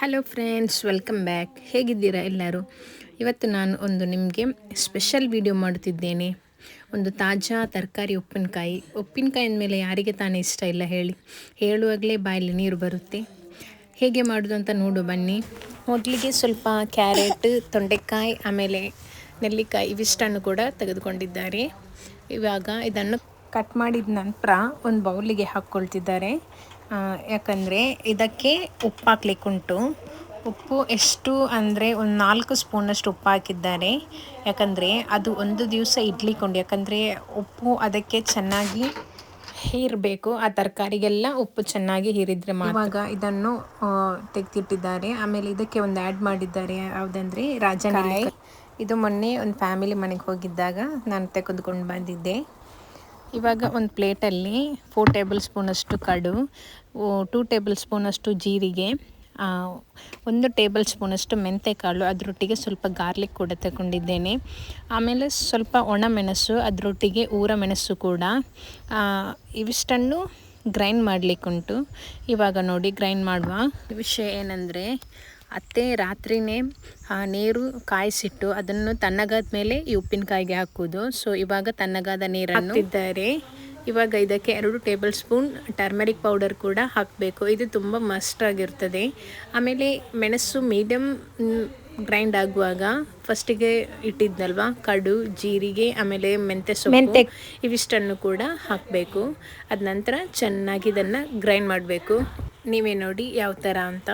Hello friends, welcome back. ಹೇಗಿದ್ದೀರಾ ಎಲ್ಲರೂ? ಇವತ್ತು ನಾನು ಒಂದು ನಿಮಗೆ ಸ್ಪೆಷಲ್ ವಿಡಿಯೋ ಮಾಡುತ್ತಿದ್ದೇನೆ. ಒಂದು ತಾಜಾ ತರಕಾರಿ ಉಪ್ಪಿನಕಾಯಿ ಅಂದಮೇಲೆ ಯಾರಿಗೆ ತಾನೇ ಇಷ್ಟ ಇಲ್ಲ ಹೇಳಿ? ಹೇಳುವಾಗಲೇ ಬಾಯಲ್ಲಿ ನೀರು ಬರುತ್ತೆ. ಹೇಗೆ ಮಾಡೋದು ಅಂತ ನೋಡು ಬನ್ನಿ. ಮೊದಲಿಗೆ ಸ್ವಲ್ಪ ಕ್ಯಾರೆಟ್, ತೊಂಡೆಕಾಯಿ, ಆಮೇಲೆ ನೆಲ್ಲಿಕಾಯಿ ಇವಿಷ್ಟನ್ನು ಕೂಡ ತೆಗೆದುಕೊಂಡಿದ್ದಾರೆ. ಇವಾಗ ಇದನ್ನು ಕಟ್ ಮಾಡಿದ ನಂತರ ಒಂದು ಬೌಲಿಗೆ ಹಾಕ್ಕೊಳ್ತಿದ್ದಾರೆ. ಯಾಕಂದರೆ ಇದಕ್ಕೆ ಉಪ್ಪು ಹಾಕ್ಲಿಕ್ಕುಂಟು. ಉಪ್ಪು ಎಷ್ಟು ಅಂದರೆ ಒಂದು 4 ಸ್ಪೂನಷ್ಟು ಉಪ್ಪು ಹಾಕಿದ್ದಾರೆ. ಯಾಕಂದರೆ ಅದು ಒಂದು ದಿವಸ ಇಡ್ಲಿಕ್ಕುಂಟು. ಯಾಕಂದರೆ ಉಪ್ಪು ಅದಕ್ಕೆ ಚೆನ್ನಾಗಿ ಹೀರಬೇಕು. ಆ ತರಕಾರಿಗೆಲ್ಲ ಉಪ್ಪು ಚೆನ್ನಾಗಿ ಹೀರಿದರೆ ಇವಾಗ ಇದನ್ನು ತೆಗೆದಿಟ್ಟಿದ್ದಾರೆ. ಆಮೇಲೆ ಇದಕ್ಕೆ ಒಂದು ಆ್ಯಡ್ ಮಾಡಿದ್ದಾರೆ. ಯಾವುದಂದರೆ ರಾಜಕಾಯಿ. ಇದು ಮೊನ್ನೆ ಒಂದು ಫ್ಯಾಮಿಲಿ ಮನೆಗೆ ಹೋಗಿದ್ದಾಗ ನಾನು ತೆಗೆದುಕೊಂಡು ಬಂದಿದ್ದೆ. ಇವಾಗ ಒಂದು ಪ್ಲೇಟಲ್ಲಿ 4 ಟೇಬಲ್ ಸ್ಪೂನಷ್ಟು ಕಡು, 2 ಟೇಬಲ್ ಸ್ಪೂನಷ್ಟು ಜೀರಿಗೆ, 1 ಟೇಬಲ್ ಸ್ಪೂನಷ್ಟು ಮೆಂತೆಕಾಳು, ಅದರೊಟ್ಟಿಗೆ ಸ್ವಲ್ಪ ಗಾರ್ಲಿಕ್ ಕೂಡ ತಗೊಂಡಿದ್ದೇನೆ. ಆಮೇಲೆ ಸ್ವಲ್ಪ ಒಣಮೆಣಸು, ಅದರೊಟ್ಟಿಗೆ ಊರ ಮೆಣಸು ಕೂಡ. ಇವಿಷ್ಟನ್ನು ಗ್ರೈಂಡ್ ಮಾಡಲಿಕ್ಕುಂಟು. ಇವಾಗ ನೋಡಿ ಗ್ರೈಂಡ್ ಮಾಡುವ ವಿಷಯ ಏನಂದರೆ, ಅತ್ತೆ ರಾತ್ರಿಯೇ ನೀರು ಕಾಯಿಸಿಟ್ಟು ಅದನ್ನು ತಣ್ಣಗಾದ ಮೇಲೆ ಈ ಉಪ್ಪಿನಕಾಯಿಗೆ ಹಾಕೋದು. ಸೊ ಇವಾಗ ತಣ್ಣಗಾದ ನೀರನ್ನು ಹಾಕ್ತಿದ್ದಾರೆ. ಇವಾಗ ಇದಕ್ಕೆ 2 ಟೇಬಲ್ ಸ್ಪೂನ್ ಟರ್ಮರಿಕ್ ಪೌಡರ್ ಕೂಡ ಹಾಕಬೇಕು. ಇದು ತುಂಬ ಮಸ್ಟ್ ಆಗಿರ್ತದೆ. ಆಮೇಲೆ ಮೆಣಸು ಮೀಡಿಯಮ್ ಗ್ರೈಂಡ್ ಆಗುವಾಗ ಫಸ್ಟಿಗೆ ಇಟ್ಟಿದ್ನಲ್ವ ಕಡು, ಜೀರಿಗೆ, ಆಮೇಲೆ ಮೆಂತೆ ಇವಿಷ್ಟನ್ನು ಕೂಡ ಹಾಕಬೇಕು. ಅದ ನಂತರ ಚೆನ್ನಾಗಿ ಇದನ್ನು ಗ್ರೈಂಡ್ ಮಾಡಬೇಕು. ನೀವೇ ನೋಡಿ ಯಾವ ಥರ ಅಂತ.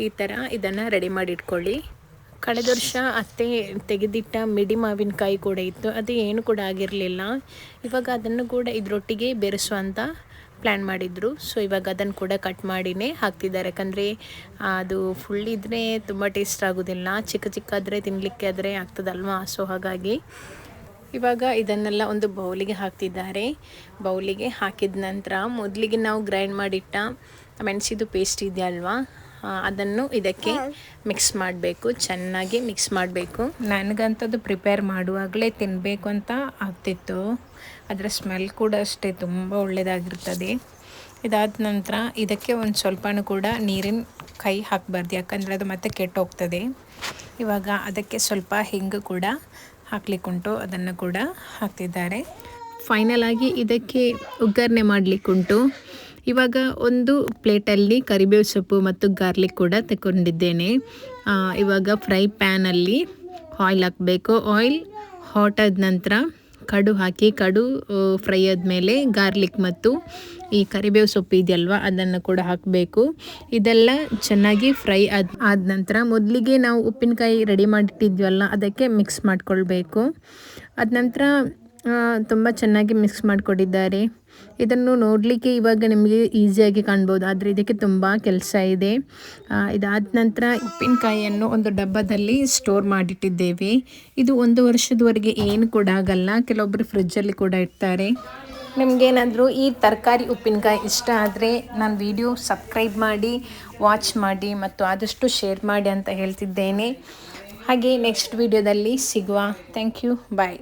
ಈ ಥರ ಇದನ್ನು ರೆಡಿ ಮಾಡಿ ಇಟ್ಕೊಳ್ಳಿ. ಕಳೆದ ವರ್ಷ ಅತ್ತೆ ತೆಗೆದಿಟ್ಟ ಮಿಡಿ ಮಾವಿನಕಾಯಿ ಕೂಡ ಇತ್ತು. ಅದು ಏನು ಕೂಡ ಆಗಿರಲಿಲ್ಲ. ಇವಾಗ ಅದನ್ನು ಕೂಡ ಇದರೊಟ್ಟಿಗೆ ಬೆರೆಸುವಂತ ಪ್ಲ್ಯಾನ್ ಮಾಡಿದರು. ಸೊ ಇವಾಗ ಅದನ್ನು ಕೂಡ ಕಟ್ ಮಾಡಿನೇ ಹಾಕ್ತಿದ್ದಾರೆ. ಯಾಕಂದರೆ ಅದು ಫುಲ್ ಇದ್ದರೆ ತುಂಬ ಟೇಸ್ಟ್ ಆಗೋದಿಲ್ಲ. ಚಿಕ್ಕ ತಿನ್ನಲಿಕ್ಕೆ ಆದರೆ ಆಗ್ತದಲ್ವಾ? ಸೊ ಹಾಗಾಗಿ ಇವಾಗ ಇದನ್ನೆಲ್ಲ ಒಂದು ಬೌಲಿಗೆ ಹಾಕ್ತಿದ್ದಾರೆ. ಬೌಲಿಗೆ ಹಾಕಿದ ನಂತರ ಮೊದಲಿಗೆ ನಾವು ಗ್ರೈಂಡ್ ಮಾಡಿಟ್ಟ ಮೆಣಸಿದು ಪೇಸ್ಟ್ ಇದೆಯಲ್ವಾ, ಅದನ್ನು ಇದಕ್ಕೆ ಮಿಕ್ಸ್ ಮಾಡಬೇಕು. ಚೆನ್ನಾಗಿ ಮಿಕ್ಸ್ ಮಾಡಬೇಕು. ನನಗಂಥದ್ದು ಪ್ರಿಪೇರ್ ಮಾಡುವಾಗಲೇ ತಿನ್ನಬೇಕು ಅಂತ ಆಗ್ತಿತ್ತು. ಅದರ ಸ್ಮೆಲ್ ಕೂಡ ಅಷ್ಟೇ ತುಂಬ ಒಳ್ಳೆಯದಾಗಿರ್ತದೆ. ಇದಾದ ನಂತರ ಇದಕ್ಕೆ ಒಂದು ಸ್ವಲ್ಪನೂ ಕೂಡ ನೀರಿನ ಕೈ ಹಾಕಬಾರ್ದು. ಯಾಕಂದರೆ ಅದು ಮತ್ತೆ ಕೆಟ್ಟೋಗ್ತದೆ. ಇವಾಗ ಅದಕ್ಕೆ ಸ್ವಲ್ಪ ಹಿಂಗು ಕೂಡ ಹಾಕ್ಲಿಕ್ಕುಂಟು. ಅದನ್ನು ಕೂಡ ಹಾಕ್ತಿದ್ದಾರೆ. ಫೈನಲ್ ಆಗಿ ಇದಕ್ಕೆ ಒಗ್ಗರಣೆ ಮಾಡಲಿಕ್ಕುಂಟು. ಇವಾಗ ಒಂದು ಪ್ಲೇಟಲ್ಲಿ ಕರಿಬೇವು ಸೊಪ್ಪು ಮತ್ತು ಗಾರ್ಲಿಕ್ ಕೂಡ ತಗೊಂಡಿದ್ದೇನೆ. ಇವಾಗ ಫ್ರೈ ಪ್ಯಾನಲ್ಲಿ ಆಯಿಲ್ ಹಾಕಬೇಕು. ಆಯಿಲ್ ಹಾಟ್ ಆದ ನಂತರ ಕಡು ಹಾಕಿ, ಕಡು ಫ್ರೈ ಆದಮೇಲೆ ಗಾರ್ಲಿಕ್ ಮತ್ತು ಈ ಕರಿಬೇವು ಸೊಪ್ಪು ಇದೆಯಲ್ವ ಅದನ್ನು ಕೂಡ ಹಾಕಬೇಕು. ಇದೆಲ್ಲ ಚೆನ್ನಾಗಿ ಫ್ರೈ ಆದ ನಂತರ ಮೊದಲಿಗೆ ನಾವು ಉಪ್ಪಿನಕಾಯಿ ರೆಡಿ ಮಾಡಿಟ್ಟಿದ್ವಲ್ಲ ಅದಕ್ಕೆ ಮಿಕ್ಸ್ ಮಾಡ್ಕೊಳ್ಬೇಕು. ಅದ ನಂತರ ತುಂಬ ಚೆನ್ನಾಗಿ ಮಿಕ್ಸ್ ಮಾಡಿಕೊಂಡಿದ್ದಾರೆ. ಇದನ್ನು ನೋಡಲಿಕ್ಕೆ ಇವಾಗ ನಿಮಗೆ ಈಸಿಯಾಗಿ ಕಾಣ್ಬೋದು, ಆದರೆ ಇದಕ್ಕೆ ತುಂಬ ಕೆಲಸ ಇದೆ. ಇದಾದ ನಂತರ ಉಪ್ಪಿನಕಾಯಿಯನ್ನು ಒಂದು ಡಬ್ಬದಲ್ಲಿ ಸ್ಟೋರ್ ಮಾಡಿಟ್ಟಿದ್ದೇವೆ. ಇದು 1 ವರ್ಷದವರೆಗೆ ಏನು ಕೂಡ ಆಗಲ್ಲ. ಕೆಲವೊಬ್ಬರು ಫ್ರಿಜ್ಜಲ್ಲಿ ಕೂಡ ಇಡ್ತಾರೆ. ನಿಮಗೇನಾದರೂ ಈ ತರಕಾರಿ ಉಪ್ಪಿನಕಾಯಿ ಇಷ್ಟ ಆದರೆ ನನ್ನ ವಿಡಿಯೋ ಸಬ್ಸ್ಕ್ರೈಬ್ ಮಾಡಿ, ವಾಚ್ ಮಾಡಿ ಮತ್ತು ಆದಷ್ಟು ಶೇರ್ ಮಾಡಿ ಅಂತ ಹೇಳ್ತಿದ್ದೇನೆ. ಹಾಗೆ ನೆಕ್ಸ್ಟ್ ವಿಡಿಯೋದಲ್ಲಿ ಸಿಗುವ. Thank you, bye.